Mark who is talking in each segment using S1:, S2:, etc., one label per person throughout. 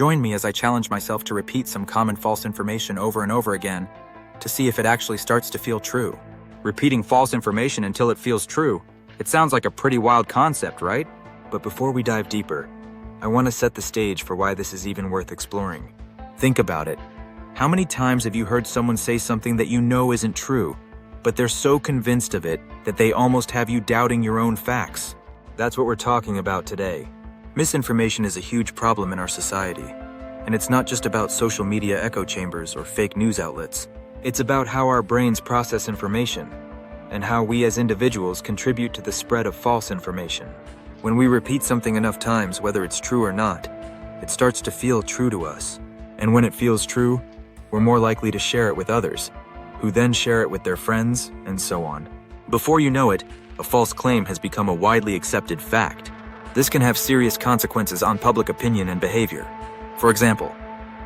S1: Join me as I challenge myself to repeat some common false information over and over again to see if it actually starts to feel true. Repeating false information until it feels true. It sounds like a pretty wild concept, right? But before we dive deeper, I want to set the stage for why this is even worth exploring. Think about it. How many times have you heard someone say something that you know isn't true, but they're so convinced of it that they almost have you doubting your own facts? That's what we're talking about today. Misinformation is a huge problem in our society, and it's not just about social media echo chambers or fake news outlets. It's about how our brains process information, and how we as individuals contribute to the spread of false information. When we repeat something enough times, whether it's true or not, it starts to feel true to us. And when it feels true, we're more likely to share it with others, who then share it with their friends, and so on. Before you know it, a false claim has become a widely accepted fact. This can have serious consequences on public opinion and behavior. For example,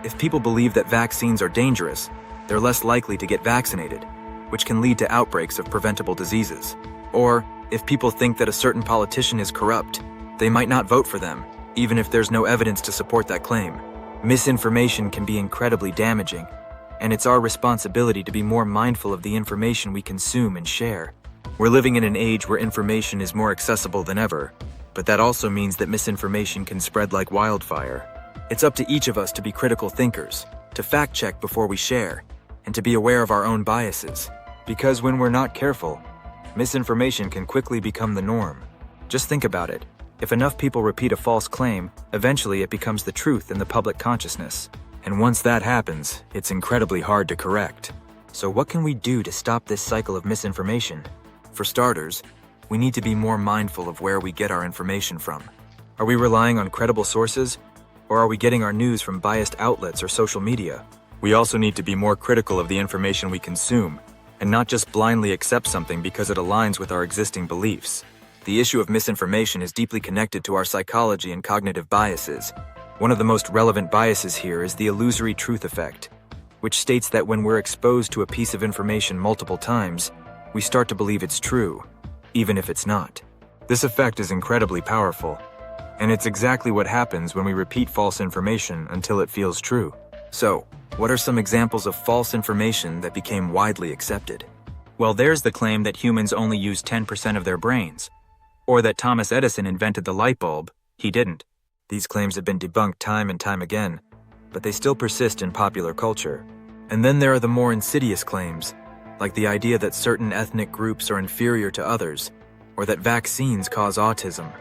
S1: if people believe that vaccines are dangerous, they're less likely to get vaccinated, which can lead to outbreaks of preventable diseases. Or, if people think that a certain politician is corrupt, they might not vote for them, even if there's no evidence to support that claim. Misinformation can be incredibly damaging, and it's our responsibility to be more mindful of the information we consume and share. We're living in an age where information is more accessible than ever, but that also means that misinformation can spread like wildfire. It's up to each of us to be critical thinkers, to fact-check before we share, and to be aware of our own biases. Because when we're not careful, misinformation can quickly become the norm. Just think about it. If enough people repeat a false claim, eventually it becomes the truth in the public consciousness. And once that happens, it's incredibly hard to correct. So what can we do to stop this cycle of misinformation? For starters, we need to be more mindful of where we get our information from. Are we relying on credible sources, or are we getting our news from biased outlets or social media? We also need to be more critical of the information we consume, and not just blindly accept something because it aligns with our existing beliefs. The issue of misinformation is deeply connected to our psychology and cognitive biases. One of the most relevant biases here is the illusory truth effect, which states that when we're exposed to a piece of information multiple times, we start to believe it's true, even if it's not. This effect is incredibly powerful, and it's exactly what happens when we repeat false information until it feels true. So, what are some examples of false information that became widely accepted? Well, there's the claim that humans only use 10% of their brains, or that Thomas Edison invented the light bulb. He didn't. These claims have been debunked time and time again, but they still persist in popular culture. And then there are the more insidious claims, like the idea that certain ethnic groups are inferior to others, or that vaccines cause autism.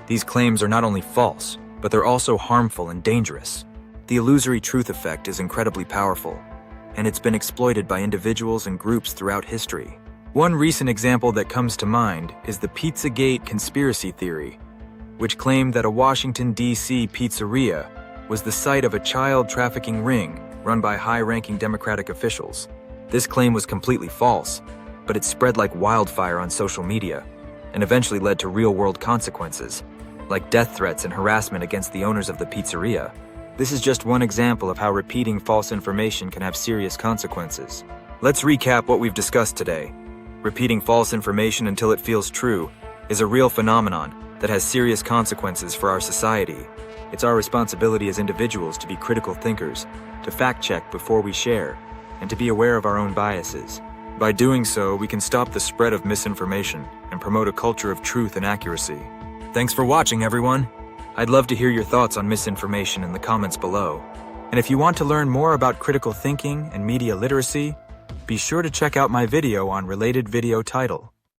S1: These claims are not only false, but they're also harmful and dangerous. The illusory truth effect is incredibly powerful, and it's been exploited by individuals and groups throughout history. One recent example that comes to mind is the Pizzagate conspiracy theory, which claimed that a Washington, D.C. pizzeria was the site of a child trafficking ring run by high-ranking Democratic officials. This claim was completely false, but it spread like wildfire on social media and eventually led to real-world consequences, like death threats and harassment against the owners of the pizzeria. This is just one example of how repeating false information can have serious consequences. Let's recap what we've discussed today. Repeating false information until it feels true is a real phenomenon that has serious consequences for our society. It's our responsibility as individuals to be critical thinkers, to fact-check before we share, and to be aware of our own biases. By doing so, we can stop the spread of misinformation and promote a culture of truth and accuracy. Thanks for watching, everyone. I'd love to hear your thoughts on misinformation in the comments below. And if you want to learn more about critical thinking and media literacy, be sure to check out my video on related video title.